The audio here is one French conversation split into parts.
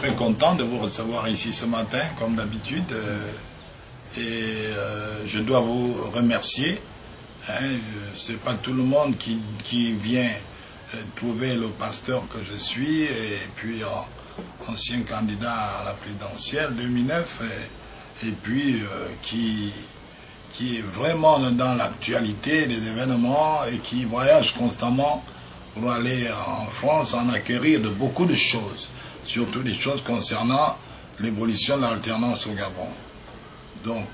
très content de vous recevoir ici ce matin, comme d'habitude. Je dois vous remercier. C'est pas tout le monde qui vient trouver le pasteur que je suis, et puis ancien candidat à la présidentielle 2009, et puis qui est vraiment dans l'actualité des événements et qui voyage constamment pour aller en France en acquérir de beaucoup de choses, surtout des choses concernant l'évolution de l'alternance au Gabon. Donc,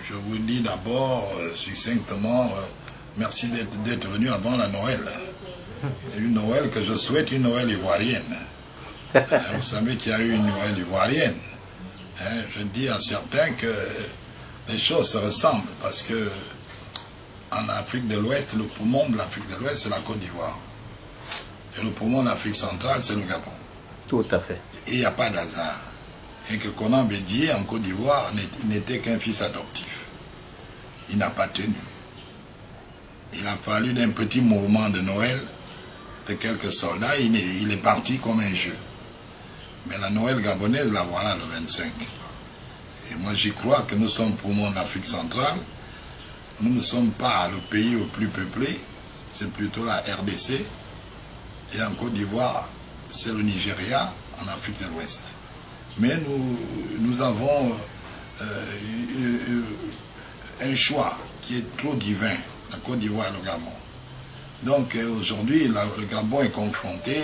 je vous dis d'abord, succinctement, merci d'être venu avant la Noël. Une Noël que je souhaite, une Noël ivoirienne. Vous savez qu'il y a eu une Noël ivoirienne. Je dis à certains que les choses se ressemblent, parce que en Afrique de l'Ouest, le poumon de l'Afrique de l'Ouest, c'est la Côte d'Ivoire. Et le poumon de l'Afrique centrale, c'est le Gabon. Tout à fait. Et il n'y a pas d'hasard. Et que Konan Bédié, en Côte d'Ivoire, n'était qu'un fils adoptif. Il n'a pas tenu. Il a fallu d'un petit mouvement de Noël, de quelques soldats, il est parti comme un jeu. Mais la Noël gabonaise, la voilà le 25. Et moi, j'y crois que nous sommes poumons d'Afrique centrale. Nous ne sommes pas le pays le plus peuplé, c'est plutôt la RDC. Et en Côte d'Ivoire, c'est le Nigeria, en Afrique de l'Ouest. Mais nous avons un choix qui est trop divin, la Côte d'Ivoire et le Gabon. Donc aujourd'hui, le Gabon est confronté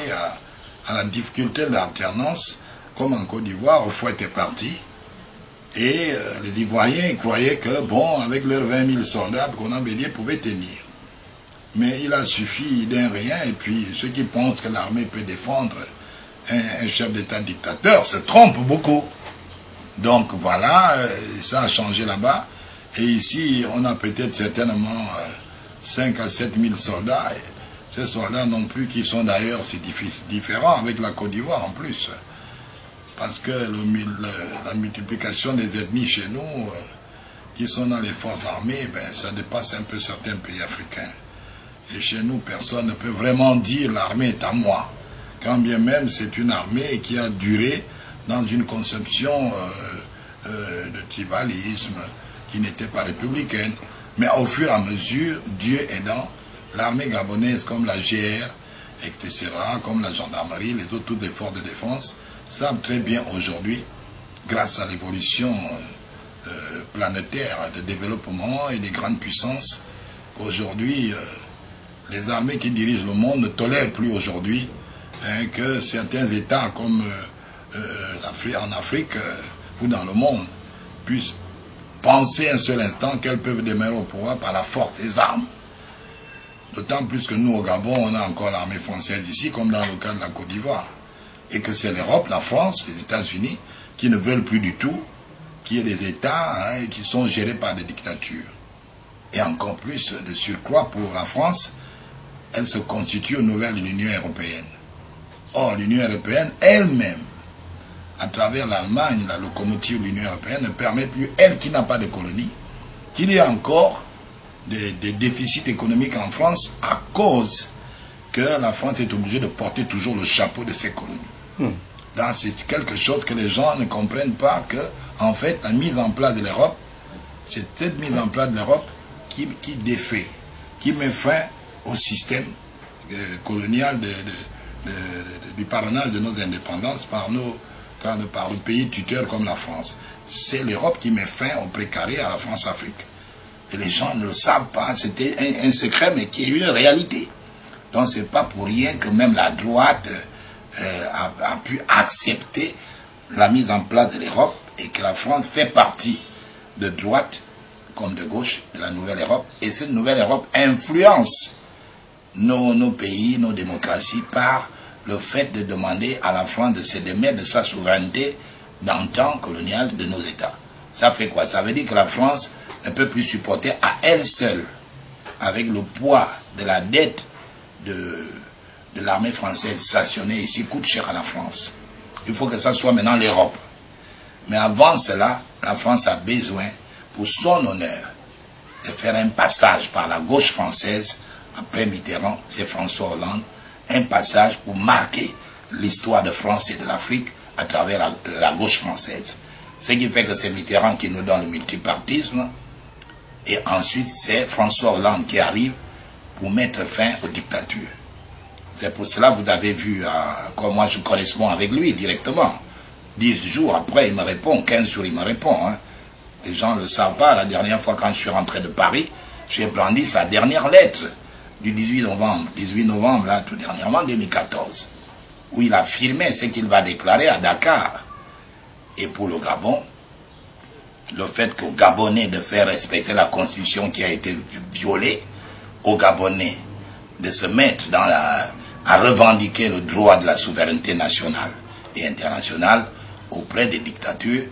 à la difficulté de l'alternance, comme en Côte d'Ivoire, Houphouët est parti. Et les Ivoiriens croyaient que, bon, avec leurs 20 000 soldats, Konan Bédié pouvait tenir. Mais il a suffi d'un rien, et puis ceux qui pensent que l'armée peut défendre un chef d'État dictateur se trompent beaucoup. Donc voilà, ça a changé là-bas. Et ici, on a peut-être certainement 5 à 7 000 soldats. Et ces soldats non plus, qui sont d'ailleurs, c'est différent avec la Côte d'Ivoire en plus. Parce que la multiplication des ethnies chez nous, qui sont dans les forces armées, ben, ça dépasse un peu certains pays africains. Et chez nous, personne ne peut vraiment dire l'armée est à moi. Quand bien même c'est une armée qui a duré dans une conception de tribalisme qui n'était pas républicaine. Mais au fur et à mesure, Dieu aidant, l'armée gabonaise comme la GR, etc., comme la gendarmerie, les autres, toutes les forces de défense, savent très bien aujourd'hui, grâce à l'évolution planétaire de développement et des grandes puissances, qu'aujourd'hui, les armées qui dirigent le monde ne tolèrent plus aujourd'hui que certains États comme en Afrique ou dans le monde puissent penser un seul instant qu'elles peuvent demeurer au pouvoir par la force des armes. D'autant plus que nous, au Gabon, on a encore l'armée française ici, comme dans le cas de la Côte d'Ivoire. Et que c'est l'Europe, la France, les États-Unis, qui ne veulent plus du tout qu'il y ait des États qui sont gérés par des dictatures. Et encore plus de surcroît pour la France, elle se constitue aux nouvelles de l'Union européenne. Or, l'Union européenne elle-même, à travers l'Allemagne, la locomotive de l'Union européenne, ne permet plus, elle qui n'a pas de colonie, qu'il y ait encore des déficits économiques en France à cause que la France est obligée de porter toujours le chapeau de ses colonies. C'est quelque chose que les gens ne comprennent pas, que, en fait, la mise en place de l'Europe, c'est cette mise en place de l'Europe qui défait, qui met fin au système colonial du parrainage de nos indépendances par le pays tuteur comme la France. C'est l'Europe qui met fin au précaré à la France-Afrique. Et les gens ne le savent pas, c'était un secret, mais qui est une réalité. Donc c'est pas pour rien que même la droite a pu accepter la mise en place de l'Europe et que la France fait partie de droite comme de gauche de la nouvelle Europe. Et cette nouvelle Europe influence nos pays, nos démocraties par le fait de demander à la France de se démettre de sa souveraineté dans le temps colonial de nos États. Ça fait quoi? Ça veut dire que la France ne peut plus supporter à elle seule, avec le poids de la dette de l'armée française stationnée ici, coûte cher à la France. Il faut que ça soit maintenant l'Europe. Mais avant cela, la France a besoin, pour son honneur, de faire un passage par la gauche française. Après Mitterrand, c'est François Hollande, un passage pour marquer l'histoire de France et de l'Afrique à travers la gauche française. Ce qui fait que c'est Mitterrand qui nous donne le multipartisme, et ensuite c'est François Hollande qui arrive pour mettre fin aux dictatures. C'est pour cela que vous avez vu, comme moi je corresponds avec lui directement. 10 jours après il me répond, 15 jours il me répond. Hein. Les gens ne le savent pas, la dernière fois quand je suis rentré de Paris, j'ai brandi sa dernière lettre du 18 novembre, là, tout dernièrement, 2014, où il affirmait ce qu'il va déclarer à Dakar. Et pour le Gabon, le fait qu'aux Gabonais de faire respecter la Constitution qui a été violée, aux Gabonais de se mettre à revendiquer le droit de la souveraineté nationale et internationale auprès des dictatures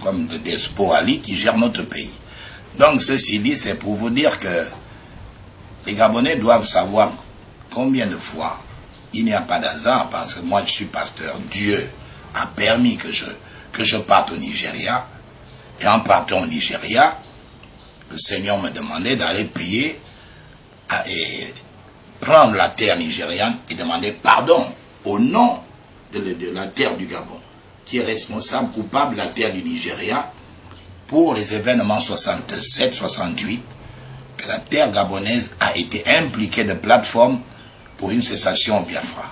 comme de Despo Ali qui gèrent notre pays. Donc ceci dit, c'est pour vous dire que les Gabonais doivent savoir combien de fois il n'y a pas d'hasard, parce que moi je suis pasteur. Dieu a permis que je parte au Nigeria, et en partant au Nigeria, le Seigneur me demandait d'aller prier et prendre la terre nigériane et demander pardon au nom de la terre du Gabon, qui est responsable, coupable de la terre du Nigeria pour les événements 67-68, que la terre gabonaise a été impliquée de plateforme pour une cessation au Biafra.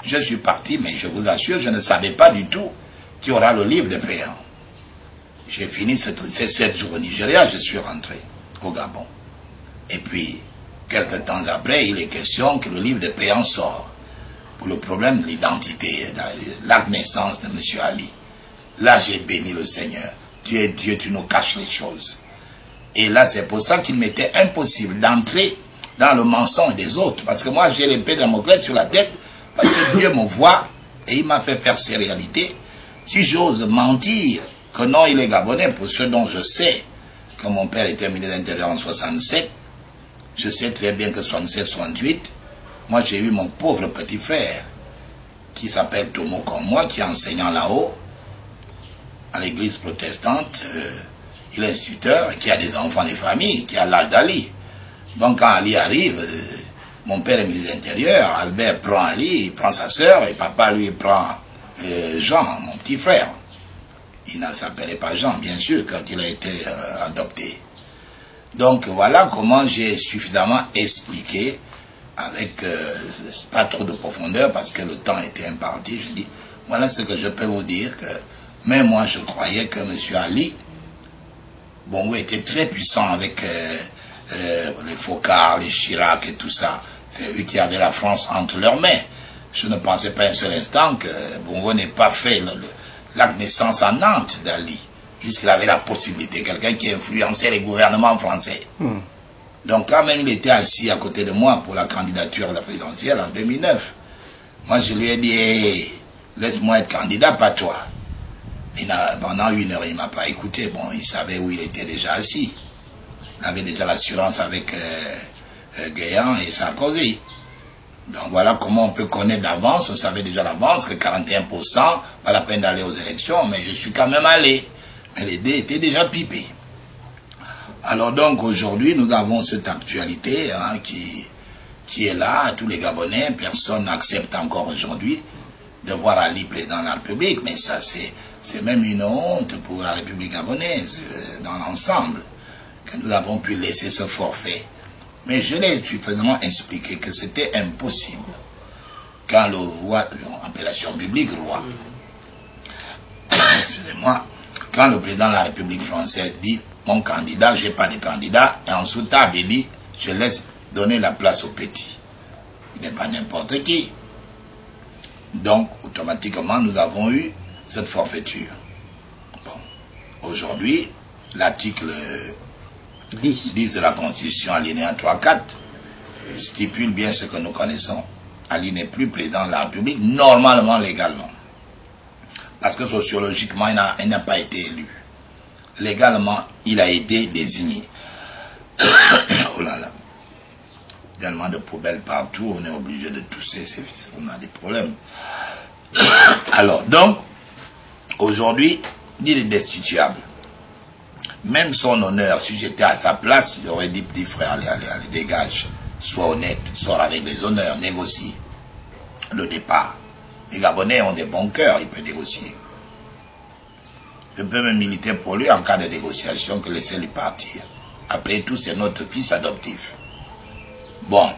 Je suis parti, mais je vous assure, je ne savais pas du tout qu'il y aura le livre de Péan. J'ai fini ces 7 jours au Nigeria, je suis rentré au Gabon. Et puis, quelques temps après, il est question que le livre de Péan sort pour le problème de l'identité, la naissance de M. Ali. Là, j'ai béni le Seigneur. Tu es Dieu, tu nous caches les choses. Et là, c'est pour ça qu'il m'était impossible d'entrer dans le mensonge des autres. Parce que moi, j'ai l'épée de Damoclès sur la tête, parce que Dieu me voit et il m'a fait faire ces réalités. Si j'ose mentir que non, il est Gabonais, pour ce dont je sais que mon père était ministre de l'Intérieur en 67, je sais très bien que 67-68, moi j'ai eu mon pauvre petit frère, qui s'appelle Tomo comme moi, qui est enseignant là-haut, à l'église protestante, il est instituteur, qui a des enfants, des familles, qui a l'âge d'Ali. Donc quand Ali arrive, mon père est ministre de l'Intérieur, Albert prend Ali, il prend sa soeur, et papa lui prend Jean, mon petit frère. Il ne s'appelait pas Jean, bien sûr, quand il a été adopté. Donc voilà comment j'ai suffisamment expliqué, avec pas trop de profondeur, parce que le temps était imparti. Je dis, voilà ce que je peux vous dire, que même moi je croyais que M. Ali Bongo était très puissant avec les Focard, les Chirac et tout ça. C'est eux qui avaient la France entre leurs mains. Je ne pensais pas un seul instant que Bongo n'ait pas fait la naissance en Nantes d'Ali, puisqu'il avait la possibilité, quelqu'un qui influençait les gouvernements français. Donc quand même il était assis à côté de moi pour la candidature à la présidentielle en 2009, moi je lui ai dit, hey, laisse-moi être candidat, pas toi. Pendant 1 heure, il ne m'a pas écouté. Bon, il savait où il était déjà assis. Il avait déjà l'assurance avec Guéant et Sarkozy. Donc voilà comment on peut connaître d'avance. On savait déjà d'avance que 41%, pas la peine d'aller aux élections, mais je suis quand même allé. Mais les dés étaient déjà pipés. Alors donc aujourd'hui, nous avons cette actualité hein, qui est là, tous les Gabonais. Personne n'accepte encore aujourd'hui de voir Ali président de la République, mais ça c'est même une honte pour la République gabonaise dans l'ensemble, que nous avons pu laisser ce forfait. Mais je l'ai suffisamment expliqué que c'était impossible. Quand le roi, appellation biblique roi, excusez-moi, quand le président de la République française dit mon candidat, j'ai pas de candidat, et en sous-table il dit je laisse donner la place au petit. Il n'est pas n'importe qui. Donc automatiquement nous avons eu cette forfaiture. Bon. Aujourd'hui, l'article 10 de la Constitution, alinéa 3-4, stipule bien ce que nous connaissons. Ali n'est plus président de la République, normalement, légalement. Parce que sociologiquement, il n'a pas été élu. Légalement, il a été désigné. Oh là là. Tellement de poubelles partout, on est obligé de tousser, on a des problèmes. Alors, donc, aujourd'hui, il est destituable. Même son honneur, si j'étais à sa place, j'aurais dit, petit frère, allez, dégage. Sois honnête, sors avec les honneurs, négocie le départ. Les Gabonais ont des bons cœurs, ils peuvent négocier. Je peux me militer pour lui en cas de négociation que laisser lui partir. Après tout, c'est notre fils adoptif. Bon,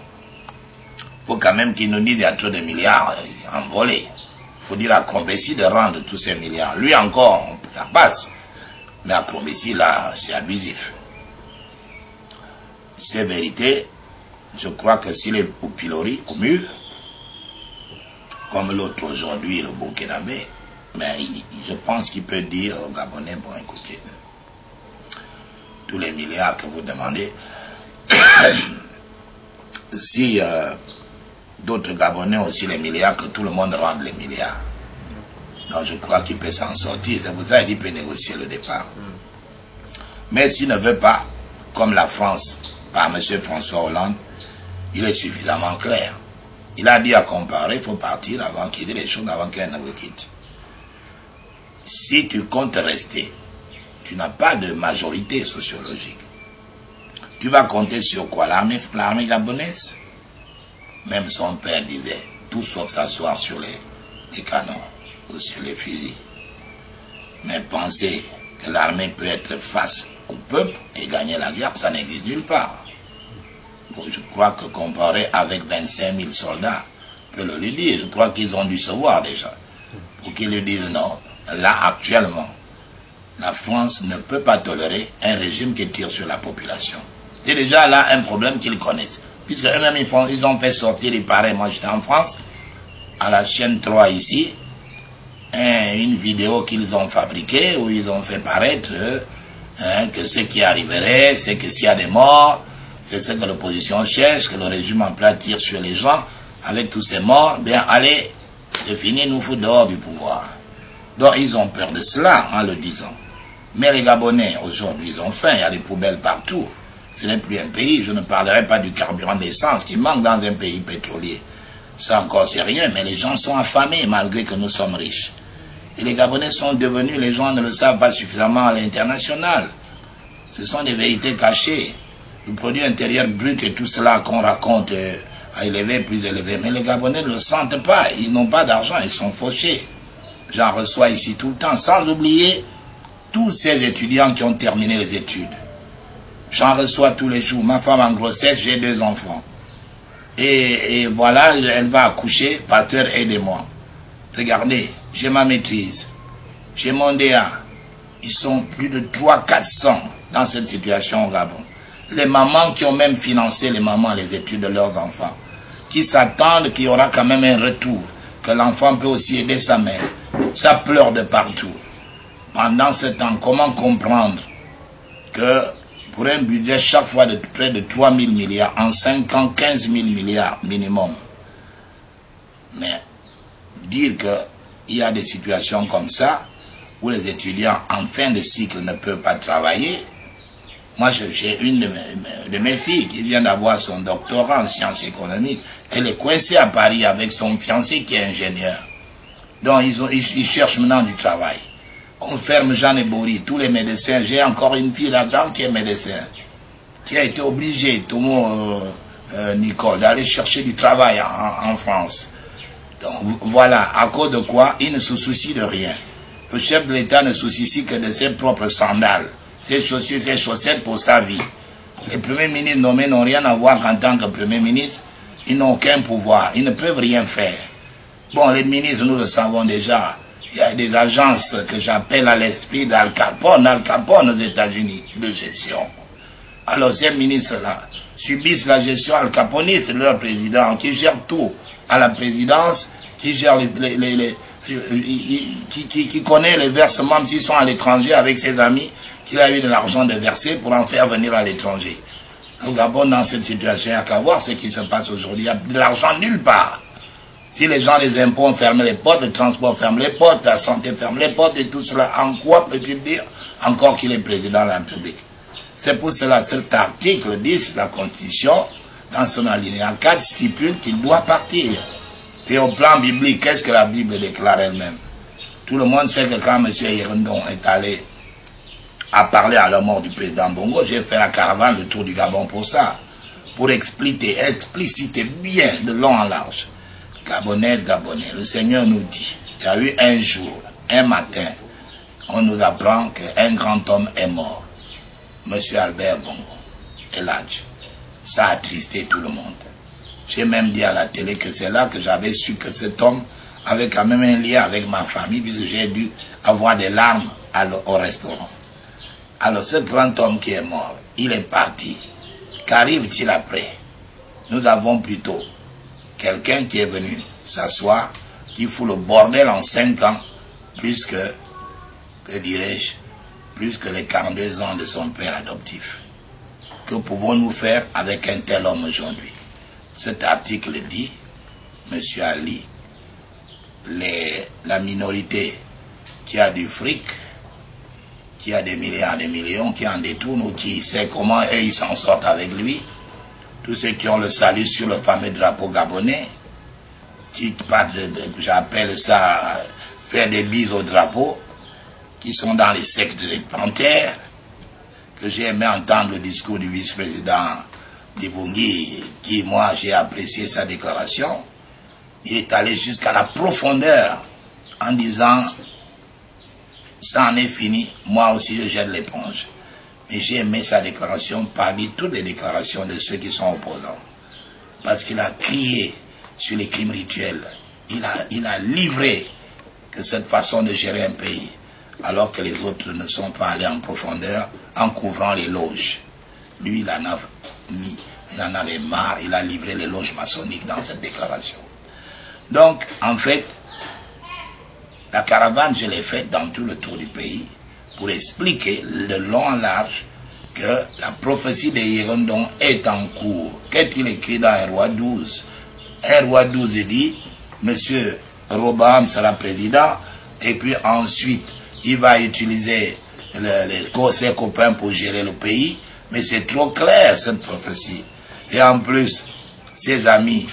il faut quand même qu'il nous dise qu'il y a trop de milliards envolés. Il faut dire à Combessi de rendre tous ces milliards. Lui encore, ça passe. Mais à Combessi, là, c'est abusif. C'est vérité. Je crois que s'il est au pilori, au mur, comme l'autre aujourd'hui, le Burkinabé, mais je pense qu'il peut dire aux Gabonais, bon écoutez, tous les milliards que vous demandez, si d'autres Gabonais ont aussi les milliards, que tout le monde rende les milliards. Donc je crois qu'il peut s'en sortir, c'est pour ça qu'il peut négocier le départ. Mais s'il ne veut pas, comme la France, par M. François Hollande, il est suffisamment clair. Il a dit à comparer, il faut partir avant qu'il dise les choses, avant qu'elle ne vous quitte. Si tu comptes rester, tu n'as pas de majorité sociologique. Tu vas compter sur quoi? L'armée gabonaise? Même son père disait, tout sauf s'asseoir sur les canons ou sur les fusils. Mais penser que l'armée peut être face au peuple et gagner la guerre, ça n'existe nulle part. Bon, je crois que comparé avec 25 000 soldats, on peut le lui dire. Je crois qu'ils ont dû se voir déjà. Pour qu'ils lui disent non. Là, actuellement, la France ne peut pas tolérer un régime qui tire sur la population. C'est déjà là un problème qu'ils connaissent. Puisque eux-mêmes, ils ont fait sortir, il paraît, moi j'étais en France, à la chaîne 3 ici, une vidéo qu'ils ont fabriquée, où ils ont fait paraître que ce qui arriverait, c'est que s'il y a des morts, c'est ce que l'opposition cherche, que le régime en place tire sur les gens, avec tous ces morts, bien allez, c'est fini, nous foutre dehors du pouvoir. Donc ils ont peur de cela en le disant. Mais les Gabonais, aujourd'hui, ils ont faim, il y a des poubelles partout. Ce n'est plus un pays, je ne parlerai pas du carburant d'essence qui manque dans un pays pétrolier. Ça encore c'est rien, mais les gens sont affamés malgré que nous sommes riches. Et les Gabonais sont devenus, les gens ne le savent pas suffisamment à l'international. Ce sont des vérités cachées. Le produit intérieur brut et tout cela qu'on raconte à élever, plus élevé. Mais les Gabonais ne le sentent pas, ils n'ont pas d'argent, ils sont fauchés. J'en reçois ici tout le temps, sans oublier tous ces étudiants qui ont terminé les études. J'en reçois tous les jours. Ma femme en grossesse, j'ai 2 enfants. Et voilà, elle va accoucher, pasteur, aidez-moi. Regardez, j'ai ma maîtrise, j'ai mon DA. Ils sont plus de 300-400 dans cette situation au Gabon. Les mamans qui ont même financé les études de leurs enfants, qui s'attendent qu'il y aura quand même un retour, que l'enfant peut aussi aider sa mère. Ça pleure de partout. Pendant ce temps, comment comprendre que pour un budget chaque fois de près de 3 000 milliards, en 5 ans, 15 000 milliards minimum. Mais dire qu'il y a des situations comme ça, où les étudiants en fin de cycle ne peuvent pas travailler. Moi, j'ai une de mes filles qui vient d'avoir son doctorat en sciences économiques. Elle est coincée à Paris avec son fiancé qui est ingénieur. Donc, ils cherchent maintenant du travail. On ferme Jean et Bory, tous les médecins. J'ai encore une fille là-dedans qui est médecin, qui a été obligée, Tomo Nicole, d'aller chercher du travail en France. Donc, voilà, à cause de quoi il ne se soucie de rien. Le chef de l'État ne soucie que de ses propres sandales, ses chaussures, ses chaussettes pour sa vie. Les premiers ministres nommés n'ont rien à voir qu'en tant que premier ministre. Ils n'ont aucun pouvoir, ils ne peuvent rien faire. Bon, les ministres, nous le savons déjà. Il y a des agences que j'appelle à l'esprit d'Al Capone aux États-Unis, de gestion. Alors ces ministres-là subissent la gestion al caponiste de leur président, qui gère tout à la présidence, qui gère qui connaît les versements s'ils sont à l'étranger avec ses amis, qu'il a eu de l'argent de verser pour en faire venir à l'étranger. Au Gabon, dans cette situation, il n'y a qu'à voir ce qui se passe aujourd'hui. Il n'y a de l'argent nulle part. Si les gens, les impôts ont fermé les portes, le transport ferme les portes, la santé ferme les portes et tout cela, en quoi peut-il dire encore qu'il est président de la République? C'est pour cela, cet article 10 de la Constitution, dans son alinéa 4, stipule qu'il doit partir. Et au plan biblique, qu'est-ce que la Bible déclare elle-même? Tout le monde sait que quand M. Irondon est allé à parler à la mort du président Bongo, j'ai fait la caravane, le tour du Gabon pour ça, pour expliciter bien de long en large Gabonaises, Gabonais, le Seigneur nous dit, il y a eu un jour, un matin, on nous apprend qu'un grand homme est mort. Monsieur Albert Bongo, Eladj. Ça a attristé tout le monde. J'ai même dit à la télé que c'est là que j'avais su que cet homme avait quand même un lien avec ma famille, puisque j'ai dû avoir des larmes au restaurant. Alors ce grand homme qui est mort, il est parti. Qu'arrive-t-il après? Nous avons plutôt quelqu'un qui est venu s'asseoir, qui fout le bordel en 5 ans, plus que dirais-je, plus que les 42 ans de son père adoptif. Que pouvons-nous faire avec un tel homme aujourd'hui? Cet article dit, Monsieur Ali, la minorité qui a du fric, qui a des milliards, des millions, qui en détourne ou qui sait comment eux ils s'en sortent avec lui, tous ceux qui ont le salut sur le fameux drapeau gabonais, qui partent, j'appelle ça, faire des bises au drapeau, qui sont dans les sectes des panthères, que j'ai aimé entendre le discours du vice-président Dibungi, qui, moi, j'ai apprécié sa déclaration. Il est allé jusqu'à la profondeur en disant, ça en est fini, moi aussi je jette l'éponge. Mais j'ai aimé sa déclaration parmi toutes les déclarations de ceux qui sont opposants. Parce qu'il a crié sur les crimes rituels. Il a livré que cette façon de gérer un pays, alors que les autres ne sont pas allés en profondeur en couvrant les loges. Lui, il en avait marre, il a livré les loges maçonniques dans cette déclaration. Donc, en fait, la caravane, je l'ai faite dans tout le tour du pays pour expliquer de long en large que la prophétie de Yérondon est en cours. Qu'est-il écrit dans un roi 12? Un roi 12 dit, Monsieur Robaham sera président, et puis ensuite, il va utiliser ses copains pour gérer le pays, mais c'est trop clair cette prophétie. Et en plus, ses amis,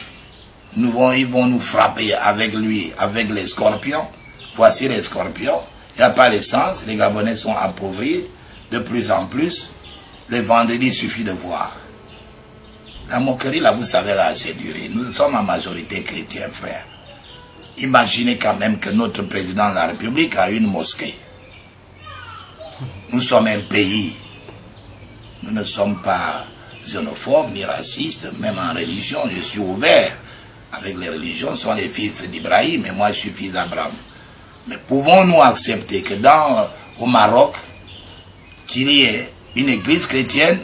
ils vont nous frapper avec lui, avec les scorpions. Voici les scorpions. Il n'y a pas d'essence, les Gabonais sont appauvris de plus en plus. Le vendredi, il suffit de voir. La moquerie, là, vous savez, là, c'est duré. Nous sommes en majorité chrétiens, frères. Imaginez quand même que notre président de la République a une mosquée. Nous sommes un pays. Nous ne sommes pas xénophobes ni racistes, même en religion. Je suis ouvert avec les religions. Ce sont les fils d'Ibrahim, et moi je suis fils d'Abraham. Mais pouvons-nous accepter que au Maroc, qu'il y ait une église chrétienne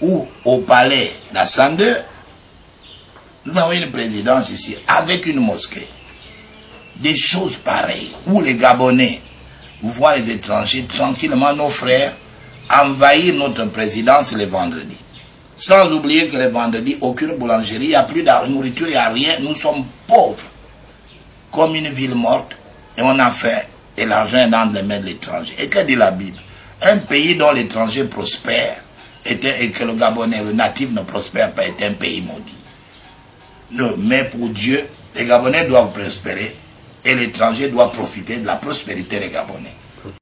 ou au palais d'Hassan II, nous avons une présidence ici avec une mosquée. Des choses pareilles, où les Gabonais, vous voyez les étrangers, tranquillement, nos frères, envahir notre présidence les vendredis. Sans oublier que les vendredis, aucune boulangerie, il n'y a plus de nourriture, il n'y a rien, nous sommes pauvres, comme une ville morte, et on a fait, et l'argent est dans les mains de l'étranger. Et que dit la Bible? Un pays dont l'étranger prospère, et que le Gabonais, le natif ne prospère pas, est un pays maudit. Mais pour Dieu, les Gabonais doivent prospérer, et l'étranger doit profiter de la prospérité des Gabonais.